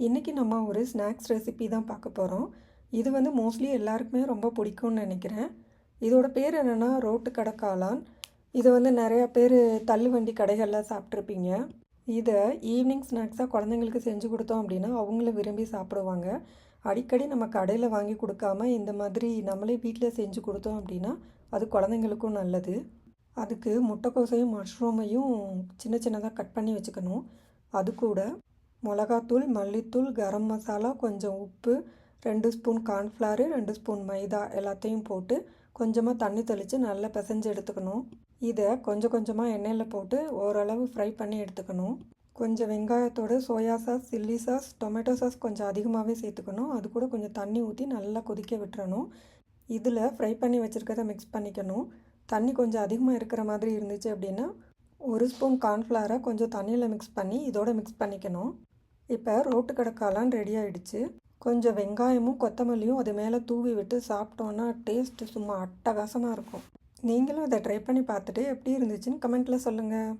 இன்றைக்கி நம்ம ஒரு ஸ்நாக்ஸ் ரெசிபி தான் பார்க்க போகிறோம். இது வந்து மோஸ்ட்லி எல்லாருக்குமே ரொம்ப பிடிக்கும்னு நினைக்கிறேன். இதோட பேர் என்னென்னா ரோட்டு கடை காளான். இதை வந்து நிறையா பேர் தள்ளுவண்டி கடைகளில் சாப்பிட்ருப்பீங்க. இதை ஈவினிங் ஸ்நாக்ஸாக குழந்தைங்களுக்கு செஞ்சு கொடுத்தோம் அப்படின்னா அவங்களும் விரும்பி சாப்பிடுவாங்க. அடிக்கடி நம்ம கடையில் வாங்கி கொடுக்காம இந்த மாதிரி நம்மளே வீட்டில் செஞ்சு கொடுத்தோம் அப்படின்னா அது குழந்தைங்களுக்கும் நல்லது. அதுக்கு முட்டைக்கோசையும் மஷ்ரூமையும் சின்ன சின்னதாக கட் பண்ணி வச்சுக்கணும். அது கூட மிளகாத்தூள், மல்லித்தூள், கரம் மசாலா, கொஞ்சம் உப்பு, 2 ஸ்பூன் கார்ன்ஃப்ளவரு, 2 ஸ்பூன் மைதா எல்லாத்தையும் போட்டு கொஞ்சமாக தண்ணி தெளித்து நல்லா பிசைஞ்சு எடுத்துக்கணும். இதை கொஞ்சம் கொஞ்சமாக எண்ணெயில் போட்டு ஓரளவு ஃப்ரை பண்ணி எடுத்துக்கணும். கொஞ்சம் வெங்காயத்தோடு soya sauce, chilli sauce, tomato sauce கொஞ்சம் அதிகமாகவே சேர்த்துக்கணும். அது கூட கொஞ்சம் தண்ணி ஊற்றி நல்லா கொதிக்க விட்டுறணும். இதில் ஃப்ரை பண்ணி வச்சுருக்கதை மிக்ஸ் பண்ணிக்கணும். தண்ணி கொஞ்சம் அதிகமாக இருக்கிற மாதிரி இருந்துச்சு அப்படின்னா 1 ஸ்பூன் கார்ன்ஃப்ளவரை கொஞ்சம் தண்ணியில் மிக்ஸ் பண்ணி இதோட மிக்ஸ் பண்ணிக்கணும். இப்போ ரோட்டு கடை காளான் ரெடி ஆகிடுச்சு. கொஞ்சம் வெங்காயமும் கொத்தமல்லியும் அது மேலே தூவி விட்டு சாப்பிட்டோன்னா டேஸ்ட்டு சும்மா அட்டகாசமாக இருக்கும். நீங்களும் இதை ட்ரை பண்ணி பார்த்துட்டு எப்படி இருந்துச்சுன்னு கமெண்ட்டில் சொல்லுங்கள்.